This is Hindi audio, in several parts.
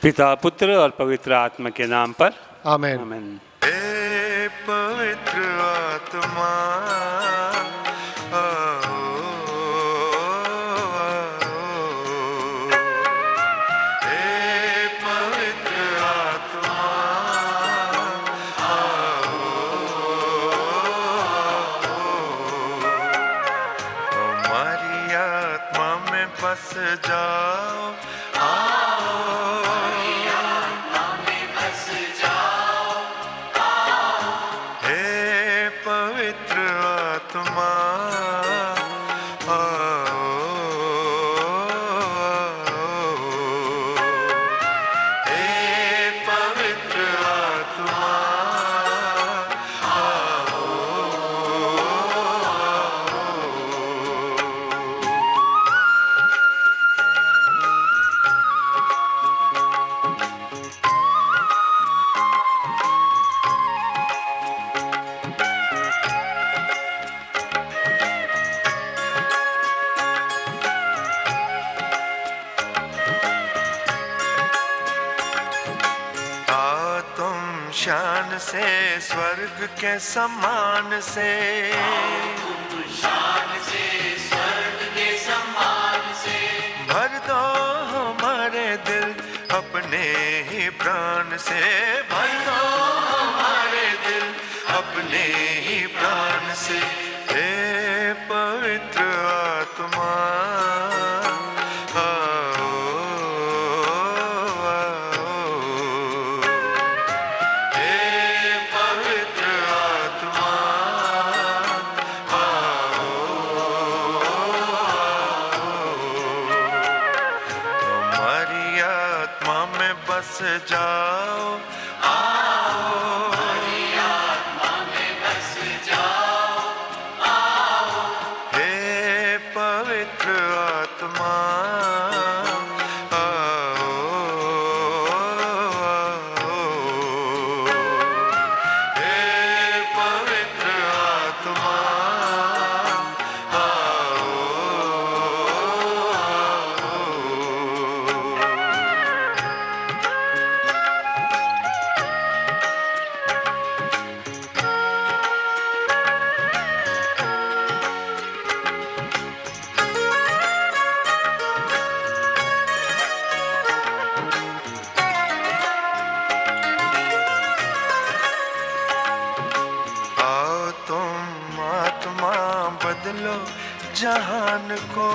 पिता, पुत्र और पवित्र आत्मा के नाम पर आमेन। आमेन। हे पवित्र आत्मा आओ, हे पवित्र आत्मा आओ, हमारी आत्मा में बस जाओ। शान से स्वर्ग के समान से, शान से स्वर्ग के समान से भर दो हमारे दिल अपने ही प्राण से, भर दो हमारे दिल अपने ही प्राण से। हे पवित्र आत्मा बस जाओ। आओ हमारी आत्मा में बस जाओ। आओ हे पवित्र आत्मा आओ, हे पवित्र आत्मा बदलो जहान को,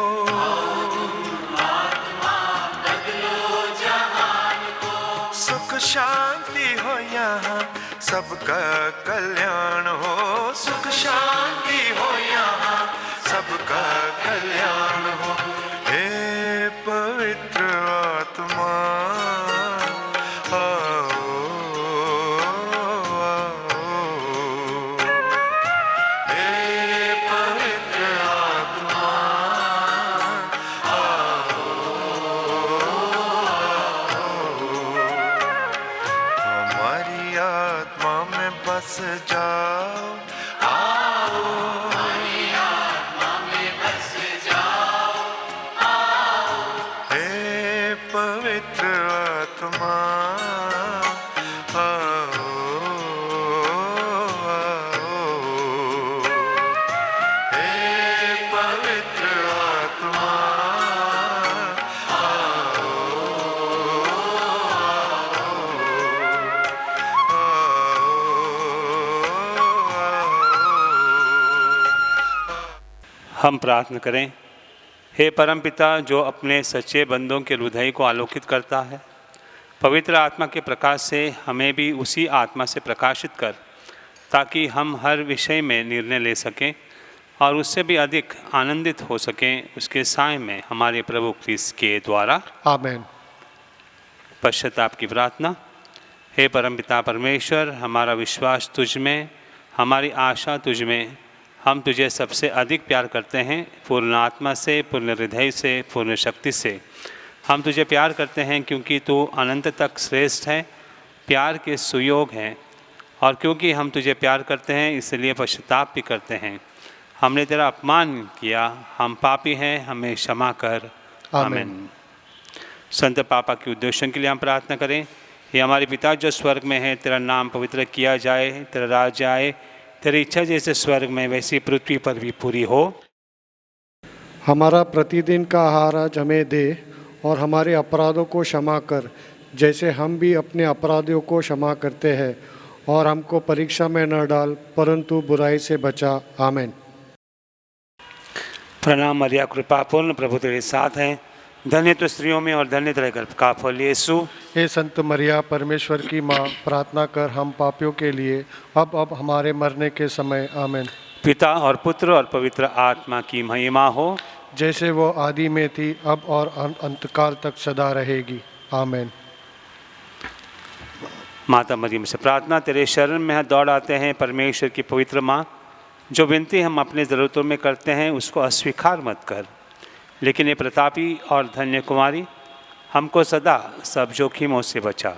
आत्मा बदलो जहान को। सुख शांति हो यहाँ सबका कल्याण हो, सुख शांति हो यहाँ सबका कल्याण हो। हे पवित्र आत्मा बस जाओ। आओ हमारी आत्मा में बस जाओ। आओ हे पवित्र आत्मा आओ, हे पवित्र आत्मा हम प्रार्थना करें। हे परमपिता, जो अपने सच्चे बंदों के हृदय को आलोकित करता है, पवित्र आत्मा के प्रकाश से हमें भी उसी आत्मा से प्रकाशित कर, ताकि हम हर विषय में निर्णय ले सकें और उससे भी अधिक आनंदित हो सकें, उसके साय में हमारे प्रभु क्रिस्त के द्वारा। आमेन। पश्चाताप की प्रार्थना। हे परमपिता परमेश्वर, हमारा विश्वास तुझ में, हमारी आशा तुझ में, हम तुझे सबसे अधिक प्यार करते हैं। पूर्ण आत्मा से, पूर्ण हृदय से, पूर्ण शक्ति से हम तुझे प्यार करते हैं, क्योंकि तू अनंत तक श्रेष्ठ है, प्यार के सुयोग है। और क्योंकि हम तुझे प्यार करते हैं, इसलिए पश्चाताप भी करते हैं। हमने तेरा अपमान किया, हम पापी हैं, हमें क्षमा कर। आमीन। संत पापा के उद्देश्यों के लिए हम प्रार्थना करें। ये हमारे पिता जो स्वर्ग में है, तेरा नाम पवित्र किया जाए, तेरा राज्य आए, तेरी इच्छा जैसे स्वर्ग में वैसी पृथ्वी पर भी पूरी हो। हमारा प्रतिदिन का आहार आज हमें दे, और हमारे अपराधों को क्षमा कर जैसे हम भी अपने अपराधियों को क्षमा करते हैं, और हमको परीक्षा में न डाल परंतु बुराई से बचा। आमीन। प्रणाम मरिया, कृपा पूर्ण, प्रभु तेरे साथ हैं, धन्य तो स्त्रियों में और धन्य तेरे गर्भ का फल यीशु। हे संत मरिया, परमेश्वर की माँ, प्रार्थना कर हम पापियों के लिए अब हमारे मरने के समय। आमीन। पिता और पुत्र और पवित्र आत्मा की महिमा हो, जैसे वो आदि में थी, अब और अंतकाल तक सदा रहेगी। आमीन। माता मरियम से प्रार्थना, तेरे शरण में दौड़ आते हैं परमेश्वर की पवित्र माँ। जो विनती हम अपने ज़रूरतों में करते हैं उसको अस्वीकार मत कर, लेकिन ये प्रतापी और धन्य कुमारी, हमको सदा सब जोखिमों से बचा।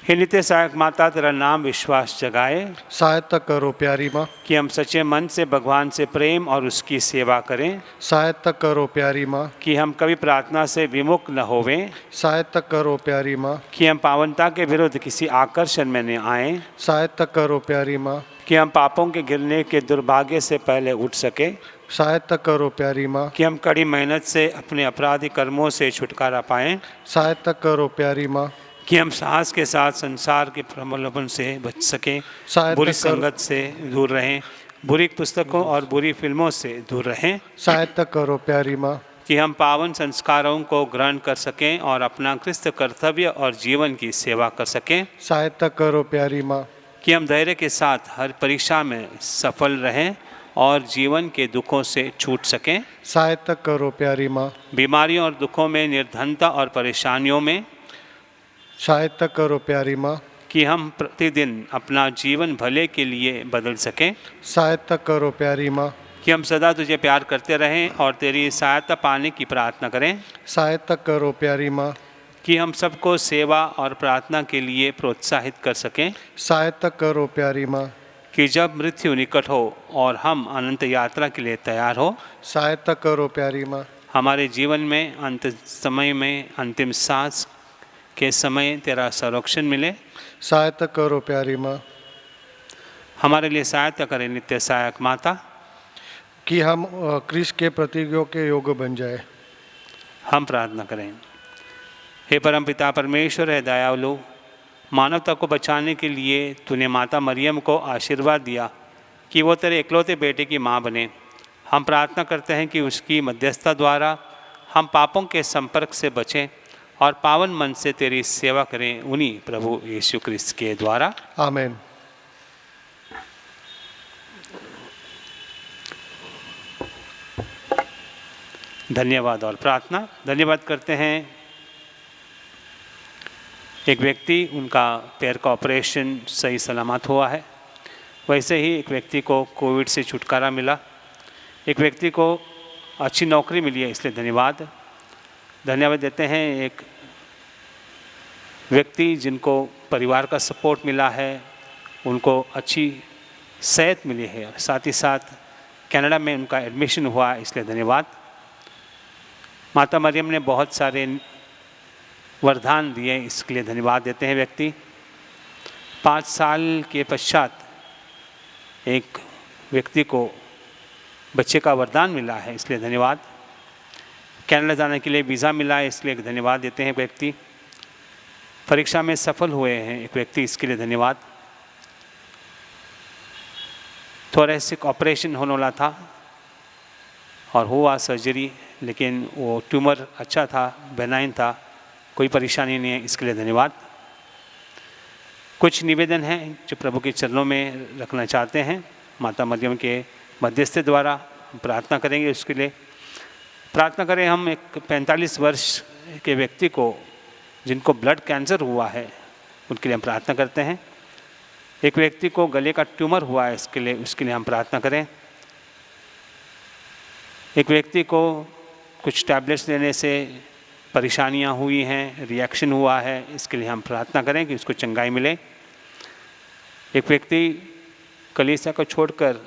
हे नित्य सहायक माता, तेरा नाम विश्वास जगाए, सहायता करो प्यारी माँ। कि हम सच्चे मन से भगवान से प्रेम और उसकी सेवा करें, सहायता करो प्यारी माँ। कि हम कभी प्रार्थना से विमुख न होवें, सहायता करो प्यारी माँ। कि हम पावनता के विरुद्ध किसी आकर्षण में न आएं, सहायता करो प्यारी माँ। कि हम पापों के गिरने के दुर्भाग्य से पहले उठ सके, सहायता करो प्यारी माँ। कि हम कड़ी मेहनत से अपने अपराधी कर्मों से छुटकारा पाएं, सहायता करो प्यारी माँ। कि हम साहस के साथ संसार के प्रलोभन से बच सकें, सहायता बुरी करो। संगत से दूर रहें, बुरी पुस्तकों और बुरी फिल्मों से दूर रहें, सहायता करो प्यारी माँ। कि हम पावन संस्कारों को ग्रहण कर सकें और अपना क्रिस्त कर्तव्य और जीवन की सेवा कर सकें, सहायता करो प्यारी माँ। कि हम धैर्य के साथ हर परीक्षा में सफल रहें और जीवन के दुखों से छूट सकें, सहायता करो प्यारी माँ। बीमारियों और दुखों में, निर्धनता और परेशानियों में, सहायता करो प्यारी माँ। कि हम प्रतिदिन अपना जीवन भले के लिए बदल सकें, सहायता करो प्यारी माँ। कि हम सदा तुझे प्यार करते रहें और तेरी सहायता पाने की प्रार्थना करें, सहायता करो प्यारी माँ। कि हम सबको सेवा और प्रार्थना के लिए प्रोत्साहित कर सकें, सहायता करो प्यारी माँ। कि जब मृत्यु निकट हो और हम अनंत यात्रा के लिए तैयार हो, सहायता करो प्यारी माँ। हमारे जीवन में अंत समय में अंतिम सांस के समय तेरा संरक्षण मिले। सहायता करो प्यारी माँ। हमारे लिए सहायता करें नित्य सहायक माता, कि हम क्रिस्त के प्रतिज्ञों के योग्य बन जाए। हम प्रार्थना करें। हे परम पिता परमेश्वर, है दयालु, मानवता को बचाने के लिए तूने माता मरियम को आशीर्वाद दिया कि वो तेरे इकलौते बेटे की माँ बने। हम प्रार्थना करते हैं कि उसकी मध्यस्थता द्वारा हम पापों के संपर्क से बचें और पावन मन से तेरी सेवा करें, उन्हीं प्रभु यीशु क्रिस्त के द्वारा। आमीन। धन्यवाद और प्रार्थना। धन्यवाद करते हैं एक व्यक्ति, उनका पैर का ऑपरेशन सही सलामत हुआ है। वैसे ही एक व्यक्ति को कोविड से छुटकारा मिला, एक व्यक्ति को अच्छी नौकरी मिली है, इसलिए धन्यवाद। धन्यवाद देते हैं एक व्यक्ति जिनको परिवार का सपोर्ट मिला है, उनको अच्छी सेहत मिली है, साथ ही साथ कनाडा में उनका एडमिशन हुआ, इसलिए धन्यवाद। माता मरियम ने बहुत सारे वरदान दिए, इसके लिए धन्यवाद देते हैं व्यक्ति। 5 साल के पश्चात एक व्यक्ति को बच्चे का वरदान मिला है, इसलिए धन्यवाद। कनाडा जाने के लिए वीज़ा मिला है, इसलिए धन्यवाद देते हैं व्यक्ति। परीक्षा में सफल हुए हैं एक व्यक्ति, इसके लिए धन्यवाद। थोरेसिक ऑपरेशन होने वाला था और हुआ सर्जरी, लेकिन वो ट्यूमर अच्छा था, बेनाइन था, कोई परेशानी नहीं है, इसके लिए धन्यवाद। कुछ निवेदन हैं जो प्रभु के चरणों में रखना चाहते हैं, माता मरियम के मध्यस्थता द्वारा प्रार्थना करेंगे उसके लिए। प्रार्थना करें हम एक 45 वर्ष के व्यक्ति को जिनको ब्लड कैंसर हुआ है, उनके लिए हम प्रार्थना करते हैं। एक व्यक्ति को गले का ट्यूमर हुआ है, उसके लिए हम प्रार्थना करें। एक व्यक्ति को कुछ टैबलेट्स लेने से परेशानियां हुई हैं, रिएक्शन हुआ है, इसके लिए हम प्रार्थना करें कि उसको चंगाई मिले। एक व्यक्ति कलीसिया को छोड़कर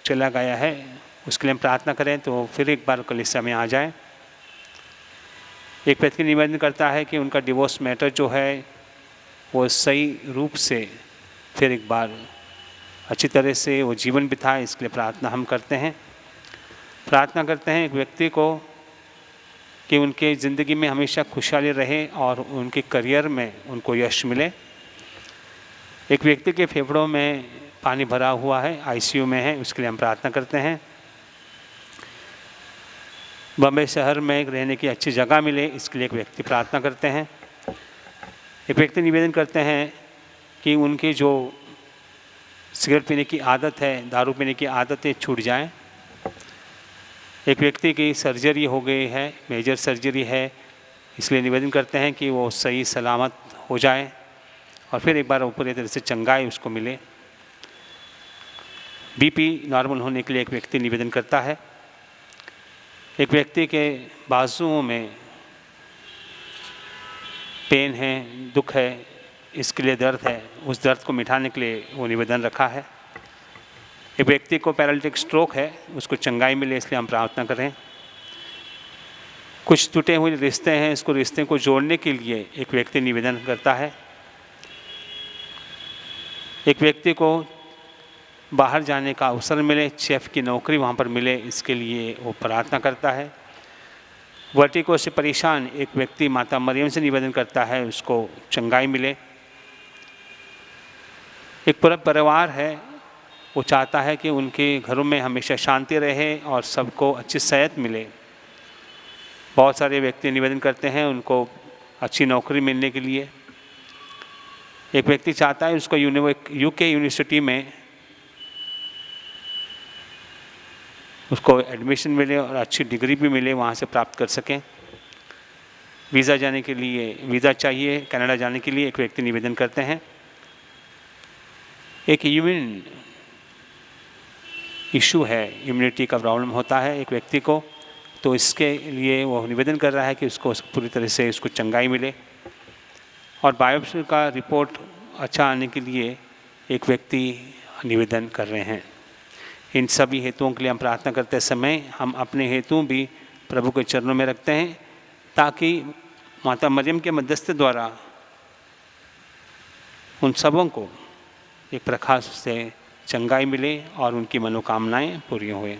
चला गया है, उसके लिए हम प्रार्थना करें तो फिर एक बार कलीसिया में आ जाए। एक व्यक्ति निवेदन करता है कि उनका डिवोर्स मैटर जो है वो सही रूप से फिर एक बार अच्छी तरह से वो जीवन बिताए, इसके लिए प्रार्थना हम करते हैं। प्रार्थना करते हैं एक व्यक्ति को कि उनके ज़िंदगी में हमेशा खुशहाली रहे और उनके करियर में उनको यश मिले। एक व्यक्ति के फेफड़ों में पानी भरा हुआ है, आईसीयू में है, उसके लिए हम प्रार्थना करते हैं। बम्बई शहर में एक रहने की अच्छी जगह मिले, इसके लिए एक व्यक्ति प्रार्थना करते हैं। एक व्यक्ति निवेदन करते हैं कि उनकी जो सिगरेट पीने की आदत है, दारू पीने की आदतें छूट जाएं। एक व्यक्ति की सर्जरी हो गई है, मेजर सर्जरी है, इसलिए निवेदन करते हैं कि वो सही सलामत हो जाए और फिर एक बार वो पूरी तरह से चंगाई उसको मिले। बीपी नॉर्मल होने के लिए एक व्यक्ति निवेदन करता है। एक व्यक्ति के बाजुओं में पेन है, दुख है, इसके लिए दर्द है, उस दर्द को मिटाने के लिए वो निवेदन रखा है। एक व्यक्ति को पैरालिटिक स्ट्रोक है, उसको चंगाई मिले, इसलिए हम प्रार्थना करें। कुछ टूटे हुए रिश्ते हैं, इसको रिश्ते को जोड़ने के लिए एक व्यक्ति निवेदन करता है। एक व्यक्ति को बाहर जाने का अवसर मिले, शेफ़ की नौकरी वहाँ पर मिले, इसके लिए वो प्रार्थना करता है। वर्टिको से परेशान एक व्यक्ति माता मरियम से निवेदन करता है, उसको चंगाई मिले। एक पूरा परिवार है, वो चाहता है कि उनके घरों में हमेशा शांति रहे और सबको अच्छी सेहत मिले। बहुत सारे व्यक्ति निवेदन करते हैं उनको अच्छी नौकरी मिलने के लिए। एक व्यक्ति चाहता है उसको यूके यूनिवर्सिटी में उसको एडमिशन मिले और अच्छी डिग्री भी मिले, वहाँ से प्राप्त कर सकें। वीज़ा जाने के लिए वीज़ा चाहिए, कनाडा जाने के लिए एक व्यक्ति निवेदन करते हैं। एक इम्यून इशू है, इम्यूनिटी का प्रॉब्लम होता है एक व्यक्ति को, तो इसके लिए वो निवेदन कर रहा है कि उसको पूरी तरह से उसको चंगाई मिले। और बायोप्सी का रिपोर्ट अच्छा आने के लिए एक व्यक्ति निवेदन कर रहे हैं। इन सभी हेतुओं के लिए हम प्रार्थना करते समय हम अपने हेतु भी प्रभु के चरणों में रखते हैं, ताकि माता मरियम के मध्यस्थ द्वारा उन सबों को एक प्रकाश से चंगाई मिले और उनकी मनोकामनाएं पूरी हुए।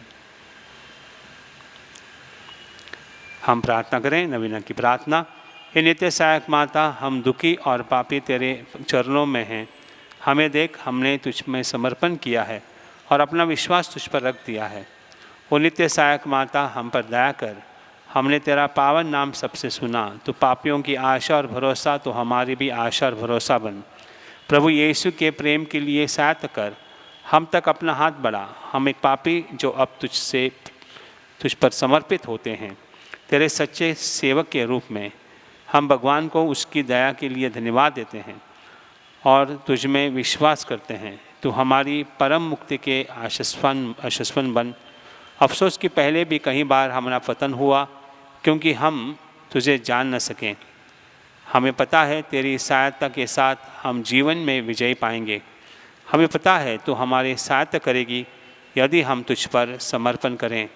हम प्रार्थना करें नवीना की प्रार्थना। हे नित्य सहायक माता, हम दुखी और पापी तेरे चरणों में हैं। हमें देख, हमने तुझ में समर्पण किया है और अपना विश्वास तुझ पर रख दिया है। ओ नित्य सहायक माता, हम पर दया कर। हमने तेरा पावन नाम सबसे सुना। तो पापियों की आशा और भरोसा, तो हमारी भी आशा और भरोसा बन। प्रभु यीशु के प्रेम के लिए सहायता कर। हम तक अपना हाथ बढ़ा। हम एक पापी जो अब तुझ पर समर्पित होते हैं, तेरे सच्चे सेवक के रूप में हम भगवान को उसकी दया के लिए धन्यवाद देते हैं और तुझ में विश्वास करते हैं। तो हमारी परम मुक्ति के आश्वासन बन। अफसोस कि पहले भी कई बार हमारा पतन हुआ, क्योंकि हम तुझे जान न सकें। हमें पता है तेरी सहायता के साथ हम जीवन में विजय पाएंगे। हमें पता है तू हमारी सहायता करेगी यदि हम तुझ पर समर्पण करें,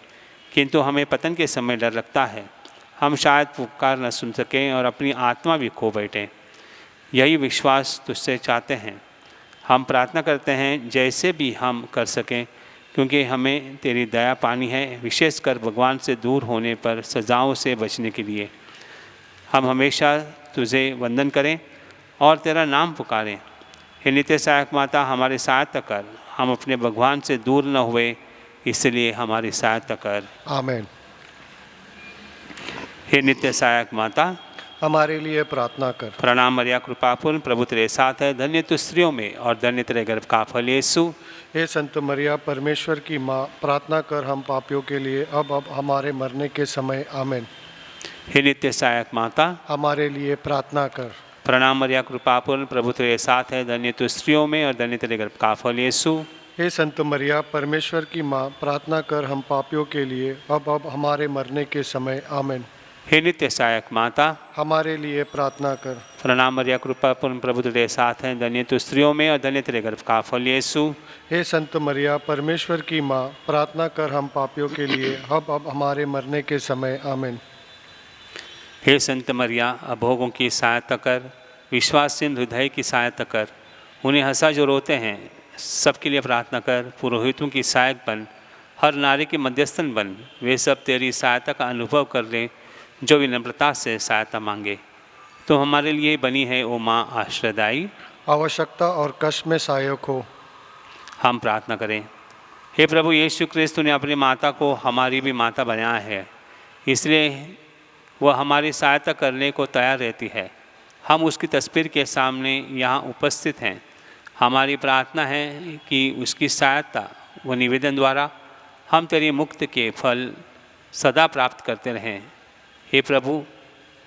किंतु हमें पतन के समय डर लगता है। हम शायद पुकार न सुन सकें और अपनी आत्मा भी खो बैठें। यही विश्वास तुझसे चाहते हैं। हम प्रार्थना करते हैं जैसे भी हम कर सकें, क्योंकि हमें तेरी दया पानी है, विशेषकर भगवान से दूर होने पर सजाओं से बचने के लिए। हम हमेशा तुझे वंदन करें और तेरा नाम पुकारें। हे नित्य सहायक माता, हमारी सहायता कर। हम अपने भगवान से दूर न हुए, इसलिए हमारी सहायता कर। आमीन। हे नित्य सहायक माता, हमारे लिए प्रार्थना कर। प्रणाम मरिया, कृपापूर्ण, प्रभु तेरे साथ है। धन्य तू स्त्रियों में और धन्य तेरे गर्भ का फल यीशु। हे संत मरिया, परमेश्वर की माँ, प्रार्थना कर हम पापियों के लिए अब हमारे मरने के समय। आमीन। हे नित्य सहायक माता, हमारे लिए प्रार्थना कर। प्रणाम मरिया, कृपापूर्ण, प्रभु तेरे साथ है। धन्य तू स्त्रियों में और धन्य तेरे गर्भ का फल यीशु। हे संत मरिया, परमेश्वर की माँ, प्रार्थना कर हम पापियों के लिए अब हमारे मरने के समय। आमीन। हे नित्य सहायक माता, हमारे लिए प्रार्थना कर। प्रणाम मरिया, कृपापूर्ण, प्रभु तेरे साथ है। धन्य तू स्त्रियों में और धन्य तेरे गर्भ का फल यीशु। हे संत मरिया, परमेश्वर की माँ, प्रार्थना कर हम पापियों के लिए अब हमारे मरने के समय। आमीन। हे संत मरिया, अभोगों की सहायता कर, विश्वासहीन हृदय की सहायता कर, उन्हें हंसा जो रोते हैं सबके लिए प्रार्थना कर, पुरोहितों की सहायक बन, हर नारी के मध्यस्थन बन, वे सब तेरी सहायता का अनुभव कर लें जो विनम्रता से सहायता मांगे। तो हमारे लिए बनी है ओ माँ आश्रयदायी, आवश्यकता और कष्ट में सहायक हो। हम प्रार्थना करें। हे प्रभु यीशु क्रिस्त ने अपनी माता को हमारी भी माता बनाया है, इसलिए वह हमारी सहायता करने को तैयार रहती है। हम उसकी तस्वीर के सामने यहाँ उपस्थित हैं। हमारी प्रार्थना है कि उसकी सहायता व निवेदन द्वारा हम तेरी मुक्ति के फल सदा प्राप्त करते रहें। हे प्रभु,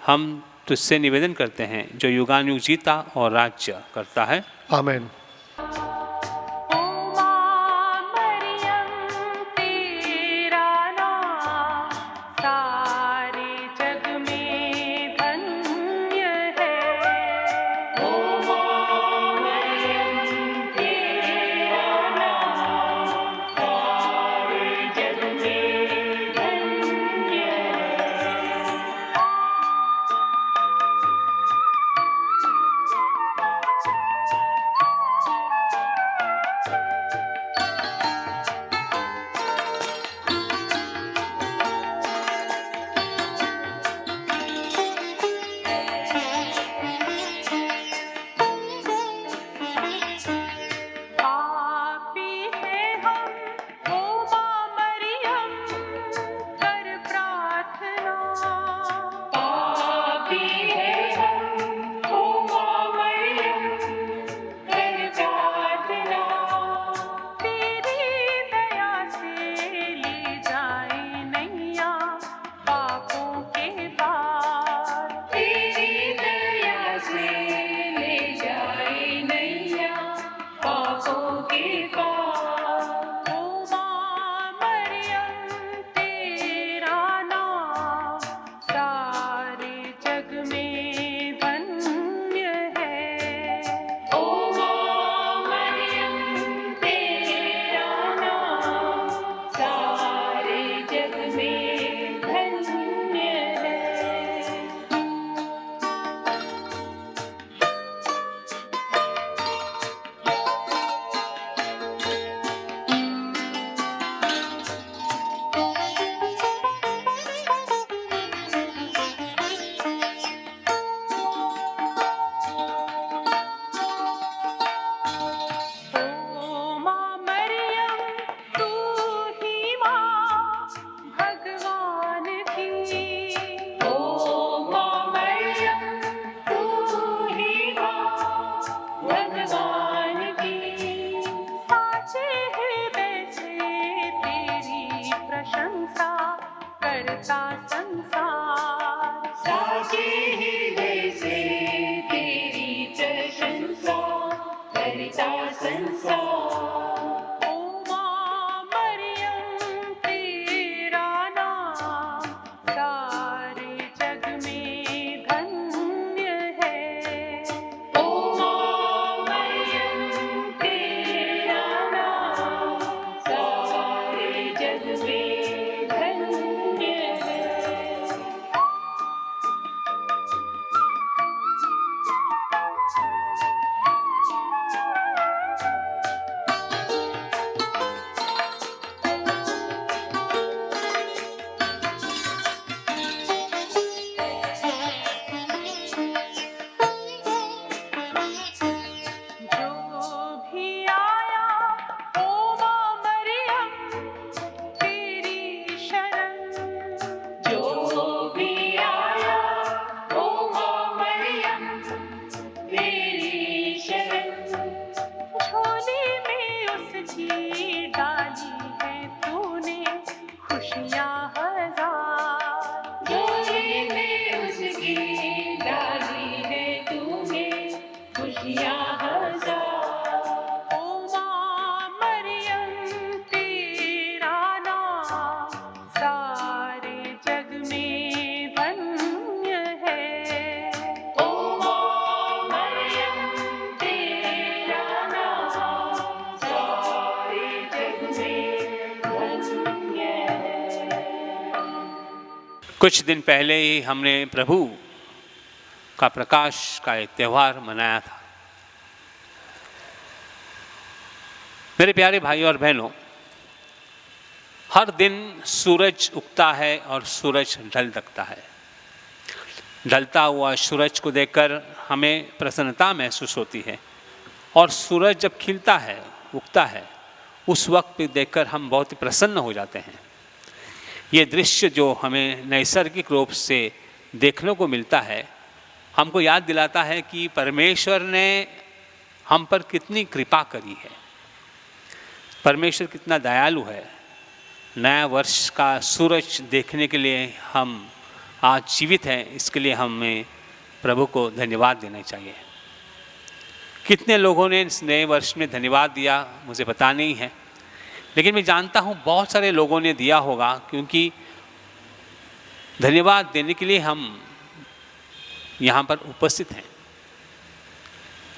हम तुझसे निवेदन करते हैं जो युगानुयुग जीता और राज्य करता है। आमीन। कुछ दिन पहले ही हमने प्रभु का प्रकाश का एक त्यौहार मनाया था। मेरे प्यारे भाई और बहनों, हर दिन सूरज उगता है और सूरज ढल सकता है। ढलता हुआ सूरज को देखकर हमें प्रसन्नता महसूस होती है और सूरज जब खिलता है, उगता है, उस वक्त भी देखकर हम बहुत ही प्रसन्न हो जाते हैं। ये दृश्य जो हमें नैसर्गिक रूप से देखने को मिलता है, हमको याद दिलाता है कि परमेश्वर ने हम पर कितनी कृपा करी है, परमेश्वर कितना दयालु है। नया वर्ष का सूरज देखने के लिए हम आज जीवित हैं, इसके लिए हमें प्रभु को धन्यवाद देना चाहिए। कितने लोगों ने इस नए वर्ष में धन्यवाद दिया मुझे पता नहीं है, लेकिन मैं जानता हूँ बहुत सारे लोगों ने दिया होगा, क्योंकि धन्यवाद देने के लिए हम यहाँ पर उपस्थित हैं।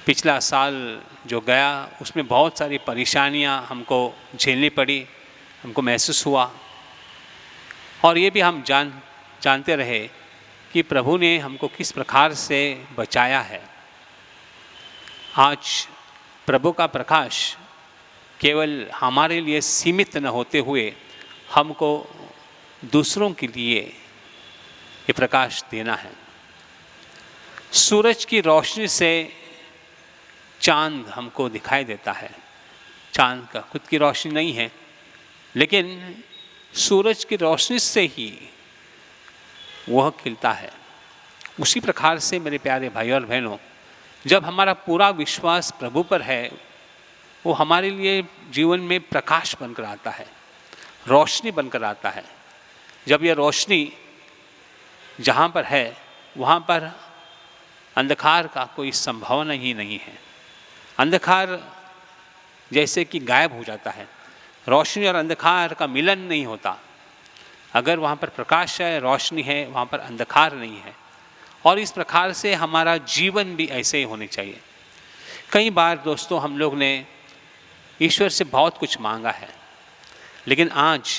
पिछला साल जो गया उसमें बहुत सारी परेशानियाँ हमको झेलनी पड़ी, हमको महसूस हुआ, और ये भी हम जानते रहे कि प्रभु ने हमको किस प्रकार से बचाया है। आज प्रभु का प्रकाश केवल हमारे लिए सीमित न होते हुए हमको दूसरों के लिए ये प्रकाश देना है। सूरज की रोशनी से चांद हमको दिखाई देता है। चांद का खुद की रोशनी नहीं है, लेकिन सूरज की रोशनी से ही वह खिलता है। उसी प्रकार से मेरे प्यारे भाई और बहनों, जब हमारा पूरा विश्वास प्रभु पर है, वो हमारे लिए जीवन में प्रकाश बनकर आता है, रोशनी बनकर आता है। जब यह रोशनी जहाँ पर है वहाँ पर अंधकार का कोई संभावना ही नहीं है। अंधकार जैसे कि गायब हो जाता है, रोशनी और अंधकार का मिलन नहीं होता। अगर वहाँ पर प्रकाश है, रोशनी है, वहाँ पर अंधकार नहीं है। और इस प्रकार से हमारा जीवन भी ऐसे ही होने चाहिए। कई बार दोस्तों हम लोग ने ईश्वर से बहुत कुछ मांगा है, लेकिन आज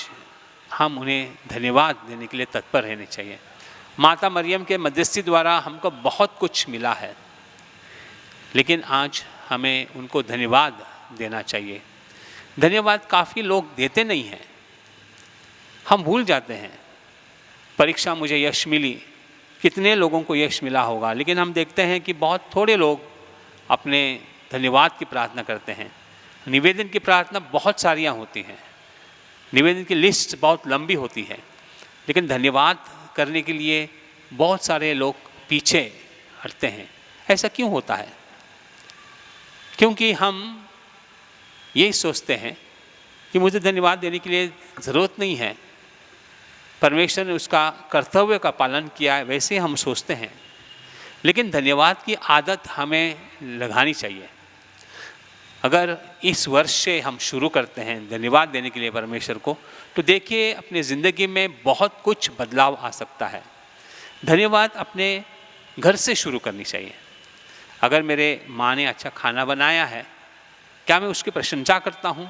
हम उन्हें धन्यवाद देने के लिए तत्पर रहने चाहिए। माता मरियम के मध्यस्थी द्वारा हमको बहुत कुछ मिला है, लेकिन आज हमें उनको धन्यवाद देना चाहिए। धन्यवाद काफ़ी लोग देते नहीं हैं, हम भूल जाते हैं। परीक्षा मुझे यश मिली, कितने लोगों को यश मिला होगा, लेकिन हम देखते हैं कि बहुत थोड़े लोग अपने धन्यवाद की प्रार्थना करते हैं। निवेदन की प्रार्थना बहुत सारियाँ होती हैं, निवेदन की लिस्ट बहुत लंबी होती है, लेकिन धन्यवाद करने के लिए बहुत सारे लोग पीछे हटते हैं। ऐसा क्यों होता है? क्योंकि हम ये सोचते हैं कि मुझे धन्यवाद देने के लिए ज़रूरत नहीं है, परमेश्वर ने उसका कर्तव्य का पालन किया है, वैसे हम सोचते हैं। लेकिन धन्यवाद की आदत हमें लगानी चाहिए। अगर इस वर्ष से हम शुरू करते हैं धन्यवाद देने के लिए परमेश्वर को, तो देखिए अपनी ज़िंदगी में बहुत कुछ बदलाव आ सकता है। धन्यवाद अपने घर से शुरू करनी चाहिए। अगर मेरे माँ ने अच्छा खाना बनाया है, क्या मैं उसकी प्रशंसा करता हूँ?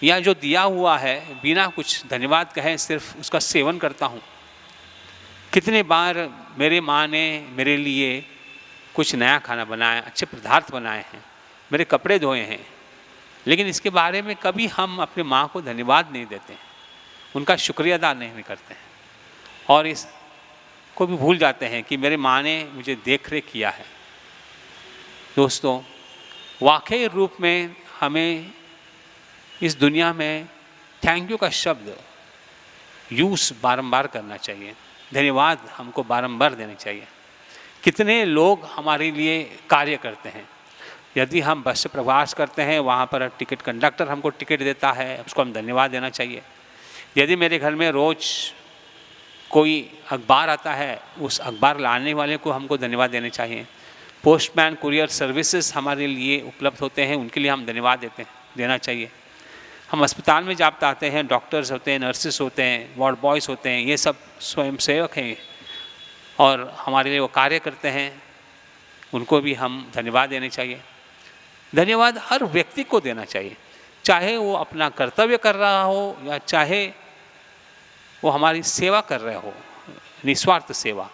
या जो दिया हुआ है बिना कुछ धन्यवाद कहे सिर्फ उसका सेवन करता हूँ? कितने बार मेरे माँ ने मेरे लिए कुछ नया खाना बनाया, अच्छे पदार्थ बनाए हैं, मेरे कपड़े धोए हैं, लेकिन इसके बारे में कभी हम अपने माँ को धन्यवाद नहीं देते हैं, उनका शुक्रिया अदा नहीं करते हैं, और इस को भी भूल जाते हैं कि मेरे माँ ने मुझे देख रेख किया है। दोस्तों, वाकई रूप में हमें इस दुनिया में थैंक यू का शब्द यूज़ बारंबार करना चाहिए। धन्यवाद हमको बारंबार देने चाहिए। कितने लोग हमारे लिए कार्य करते हैं। यदि हम बस से प्रवास करते हैं, वहाँ पर टिकट कंडक्टर हमको टिकट देता है, उसको हम धन्यवाद देना चाहिए। यदि मेरे घर में रोज़ कोई अखबार आता है, उस अखबार लाने वाले को हमको धन्यवाद देने चाहिए। पोस्टमैन, कुरियर सर्विसेज हमारे लिए उपलब्ध होते हैं, उनके लिए हम धन्यवाद देना चाहिए। हम अस्पताल में जब आते हैं, डॉक्टर्स होते हैं, नर्सेस होते हैं, वार्ड बॉयज़ होते हैं, ये सब स्वयंसेवक हैं और हमारे लिए वो कार्य करते हैं, उनको भी हम धन्यवाद देने चाहिए। धन्यवाद हर व्यक्ति को देना चाहिए, चाहे वो अपना कर्तव्य कर रहा हो या चाहे वो हमारी सेवा कर रहे हो, निस्वार्थ सेवा।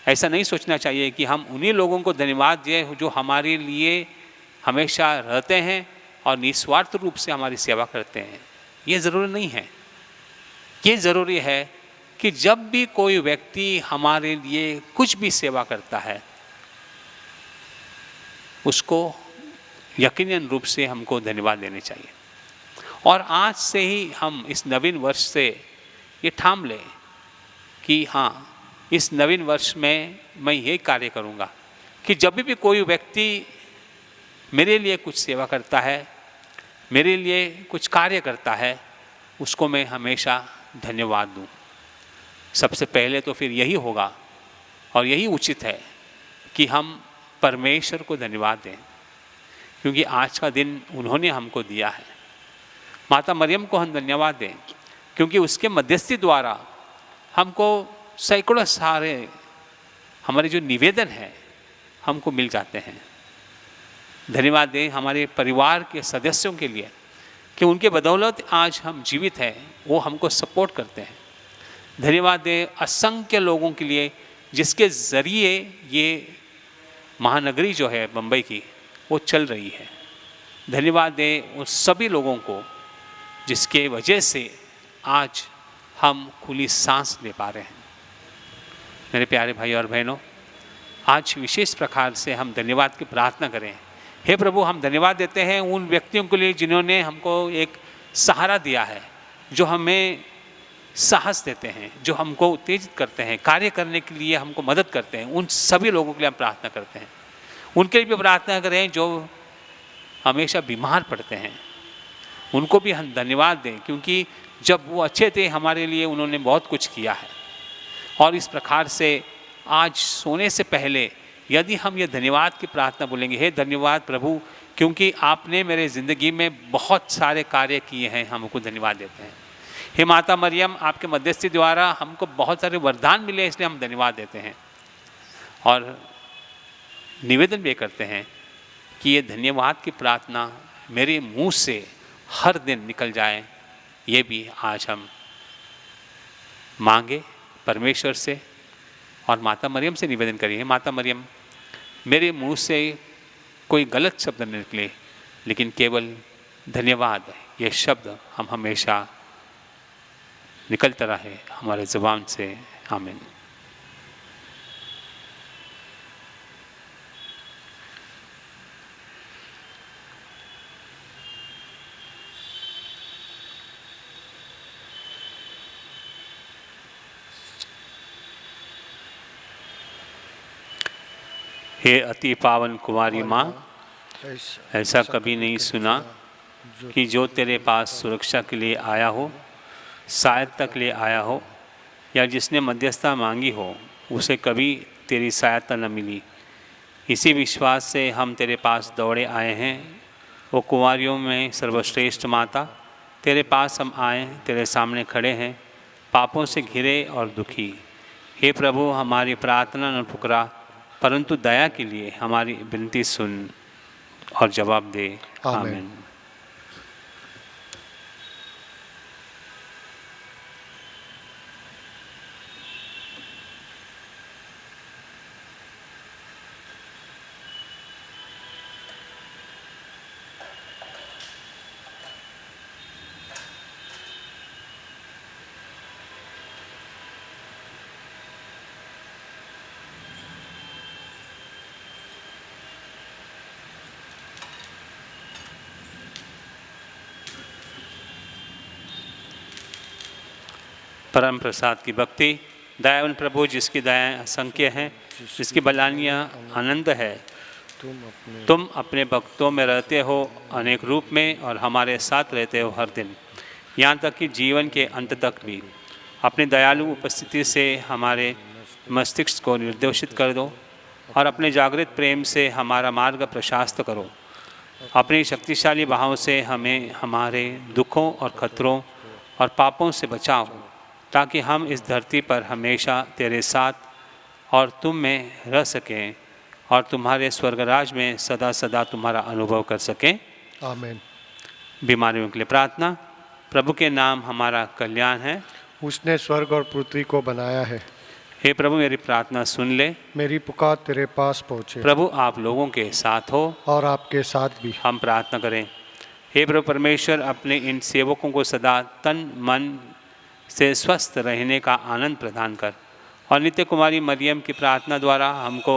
ऐसा नहीं सोचना चाहिए कि हम उन्हीं लोगों को धन्यवाद दें जो हमारे लिए हमेशा रहते हैं और निस्वार्थ रूप से हमारी सेवा करते हैं। ये ज़रूरी नहीं है। ये ज़रूरी है कि जब भी कोई व्यक्ति हमारे लिए कुछ भी सेवा करता है, उसको यकीनन रूप से हमको धन्यवाद देने चाहिए। और आज से ही हम इस नवीन वर्ष से ये ठान लें कि हाँ, इस नवीन वर्ष में मैं ये कार्य करूँगा कि जब भी कोई व्यक्ति मेरे लिए कुछ सेवा करता है, मेरे लिए कुछ कार्य करता है, उसको मैं हमेशा धन्यवाद दूँ। सबसे पहले तो फिर यही होगा और यही उचित है कि हम परमेश्वर को धन्यवाद दें, क्योंकि आज का दिन उन्होंने हमको दिया है। माता मरियम को हम धन्यवाद दें, क्योंकि उसके मध्यस्थी द्वारा हमको सैकड़ों सारे हमारे जो निवेदन हैं हमको मिल जाते हैं। धन्यवाद दें हमारे परिवार के सदस्यों के लिए कि उनके बदौलत आज हम जीवित हैं, वो हमको सपोर्ट करते हैं। धन्यवाद दें असंख्य लोगों के लिए जिसके ज़रिए ये महानगरी जो है बम्बई की वो चल रही है। धन्यवाद दें उन सभी लोगों को जिसके वजह से आज हम खुली सांस ले पा रहे हैं। मेरे प्यारे भाई और बहनों, आज विशेष प्रकार से हम धन्यवाद की प्रार्थना करें। हे प्रभु, हम धन्यवाद देते हैं उन व्यक्तियों के लिए जिन्होंने हमको एक सहारा दिया है, जो हमें साहस देते हैं, जो हमको उत्तेजित करते हैं, कार्य करने के लिए हमको मदद करते हैं। उन सभी लोगों के लिए हम प्रार्थना करते हैं। उनके लिए भी प्रार्थना करें जो हमेशा बीमार पड़ते हैं, उनको भी हम धन्यवाद दें, क्योंकि जब वो अच्छे थे हमारे लिए उन्होंने बहुत कुछ किया है। और इस प्रकार से आज सोने से पहले यदि हम ये धन्यवाद की प्रार्थना बोलेंगे, हे धन्यवाद प्रभु, क्योंकि आपने मेरे ज़िंदगी में बहुत सारे कार्य किए हैं, हमको धन्यवाद देते हैं। हे माता मरियम, आपके मध्यस्थी द्वारा हमको बहुत सारे वरदान मिले, इसलिए हम धन्यवाद देते हैं। और निवेदन भी करते हैं कि ये धन्यवाद की प्रार्थना मेरे मुंह से हर दिन निकल जाए, ये भी आज हम मांगे परमेश्वर से और माता मरियम से निवेदन करिए। माता मरियम, मेरे मुंह से कोई गलत शब्द न निकले, लेकिन केवल धन्यवाद ये शब्द हम हमेशा निकलता रहे हमारे ज़ुबान से। आमीन। हे अति पावन कुमारी माँ, ऐसा कभी नहीं सुना कि जो तेरे पास सुरक्षा के लिए आया हो, सहायता के लिए आया हो, या जिसने मध्यस्थता मांगी हो, उसे कभी तेरी सहायता न मिली। इसी विश्वास से हम तेरे पास दौड़े आए हैं। वो कुंवारियों में सर्वश्रेष्ठ माता, तेरे पास हम आए, तेरे सामने खड़े हैं, पापों से घिरे और दुखी। हे प्रभु, हमारी प्रार्थना न ठुकरा, परंतु दया के लिए हमारी विनती सुन और जवाब दे। आमीन। परम प्रसाद की भक्ति। दयावान प्रभु, जिसकी दयाएँ असंख्य हैं, जिसकी बलानियाँ आनंद है, तुम अपने भक्तों में रहते हो अनेक रूप में और हमारे साथ रहते हो हर दिन, यहाँ तक कि जीवन के अंत तक भी। अपनी दयालु उपस्थिति से हमारे मस्तिष्क को निर्दोषित कर दो और अपने जागृत प्रेम से हमारा मार्ग प्रशस्त करो। अपनी शक्तिशाली बहाव से हमें हमारे दुखों और खतरों और पापों से बचाओ, ताकि हम इस धरती पर हमेशा तेरे साथ और तुम में रह सकें और तुम्हारे स्वर्गराज में सदा सदा तुम्हारा अनुभव कर सकें। आमीन। बीमारियों के लिए प्रार्थना। प्रभु के नाम हमारा कल्याण है उसने स्वर्ग और पृथ्वी को बनाया है। हे प्रभु मेरी प्रार्थना सुन ले। मेरी पुकार तेरे पास पहुँचे प्रभु आप लोगों के साथ हो। और आपके साथ भी। हम प्रार्थना करें। हे प्रभु परमेश्वर अपने इन सेवकों को सदा तन मन से स्वस्थ रहने का आनंद प्रदान कर और नित्य कुमारी मरियम की प्रार्थना द्वारा हमको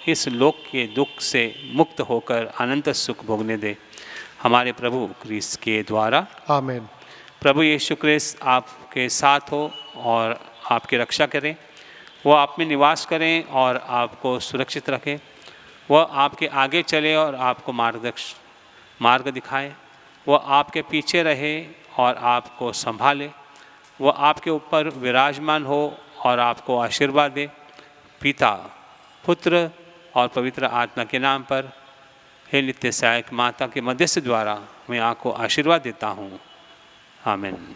इस लोक के दुख से मुक्त होकर अनंत सुख भोगने दे। हमारे प्रभु क्रिस्त के द्वारा आमीन। प्रभु यीशु क्रिस्त आपके साथ हो और आपकी रक्षा करें। वो आप में निवास करें और आपको सुरक्षित रखें। वह आपके आगे चले और आपको मार्ग दिखाए। वह आपके पीछे रहे और आपको संभाले। वह आपके ऊपर विराजमान हो और आपको आशीर्वाद दे। पिता पुत्र और पवित्र आत्मा के नाम पर हे नित्य सहायक माता के मध्यस्थ द्वारा मैं आपको आशीर्वाद देता हूँ। आमीन।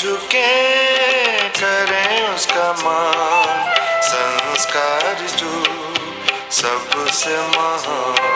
झुके करें उसका मान, संस्कार जो सबसे महान।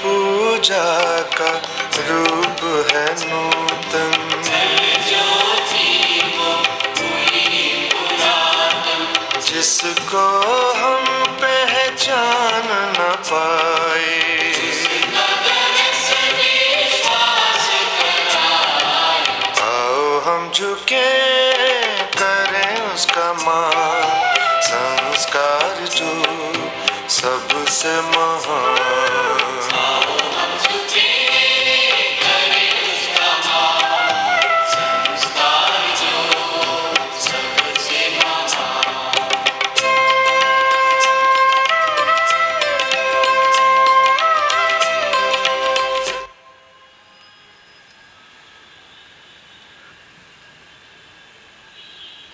पूजा का रूप है नूतन, जिसको हम पहचान न पाए। आओ हम झुके करें उसका मान, संस्कार जो सबसे महान।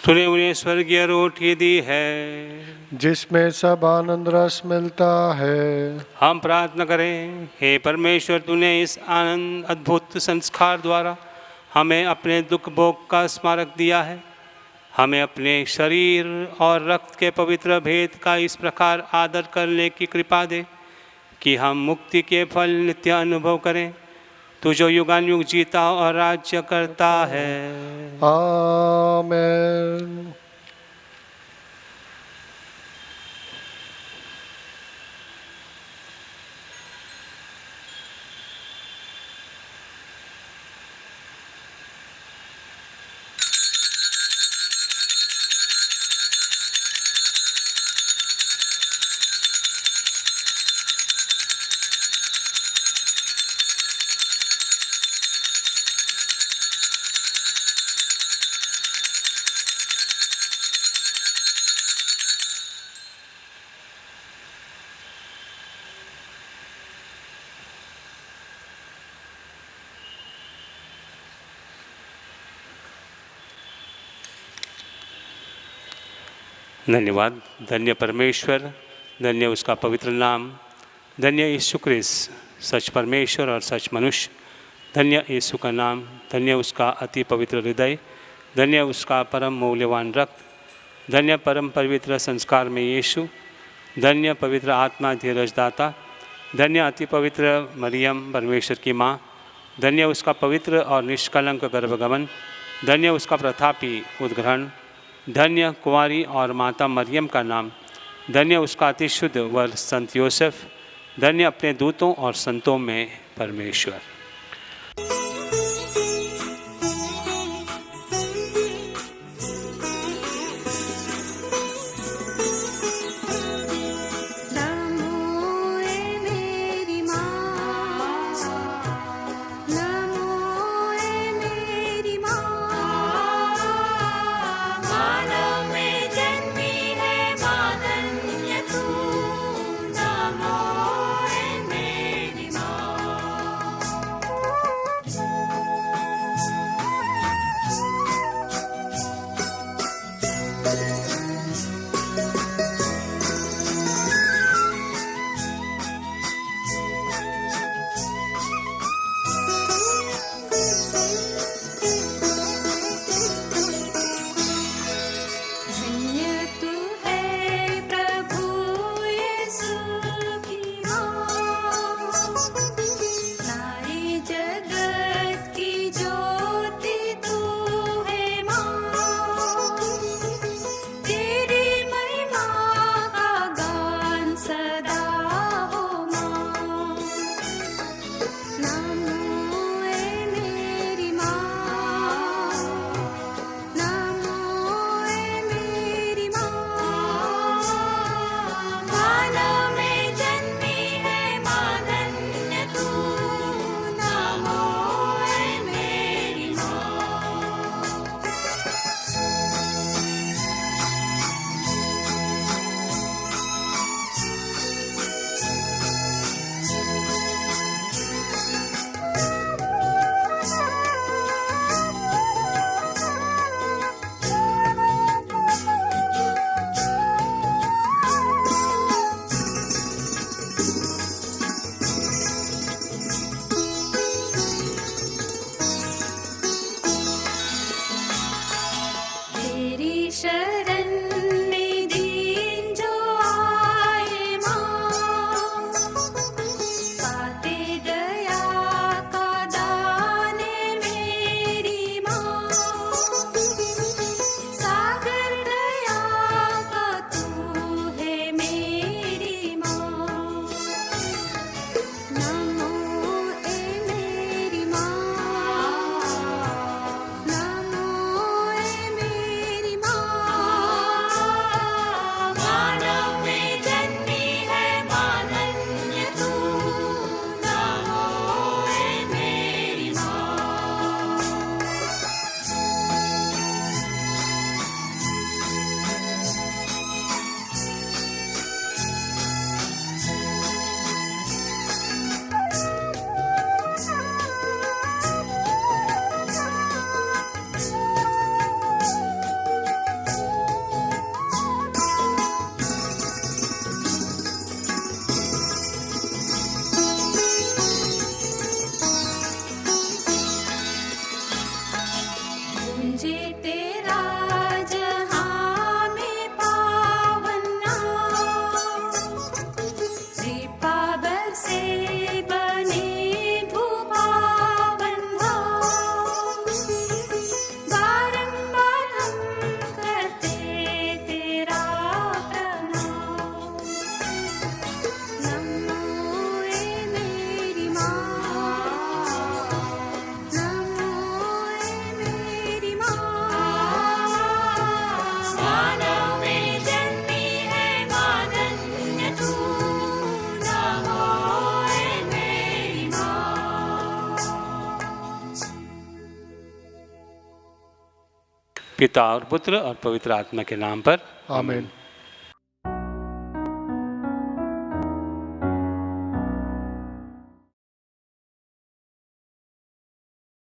तूने उन्हें स्वर्गीय रोटी दी है, जिसमें सब आनंद रस मिलता है। हम प्रार्थना करें, हे परमेश्वर, तूने इस आनंद अद्भुत संस्कार द्वारा हमें अपने दुख भोग का स्मारक दिया है। हमें अपने शरीर और रक्त के पवित्र भेद का इस प्रकार आदर करने की कृपा दे कि हम मुक्ति के फल नित्य अनुभव करें। तू जो युगानुयुग जीता और राज्य करता है। आमेन। धन्यवाद। धन्य परमेश्वर, धन्य उसका पवित्र नाम, धन्य यीशु क्रिस्त, सच परमेश्वर और सच मनुष्य। धन्य यीशु का नाम, धन्य उसका अति पवित्र हृदय, धन्य उसका परम मूल्यवान रक्त, धन्य परम पवित्र संस्कार में यीशु, धन्य पवित्र आत्मा धीरजदाता, धन्य अति पवित्र मरियम परमेश्वर की माँ, धन्य उसका पवित्र और निष्कलंक गर्भगमन, धन्य उसका प्रतापी उद्ग्रहण, धन्य कुंवारी और माता मरियम का नाम, धन्य उसका अतिशुद्ध वर संत योसेफ, धन्य अपने दूतों और संतों में परमेश्वर। शरण में दीन जो आए माँ, पाते दया का दान मेरी माँ, सागर दया का तू है मेरी माँ। नमो ए मेरी माँ, नमो ए मेरी माँ, मानव में जन्मी है मानन्य तू, नमो ए मेरी माँ। गूंजे तेरा जहाँ में पावन नाम, कृपा बरसे बने धूपावन धाम, बारंबार हम करते तेरा प्रणाम। नमो ए मेरी माँ, नमो ए मेरी माँ, मानव में जन्मी है मानन्य तू, नमो ए मेरी माँ। पिता और पुत्र और पवित्र आत्मा के नाम पर आमीन।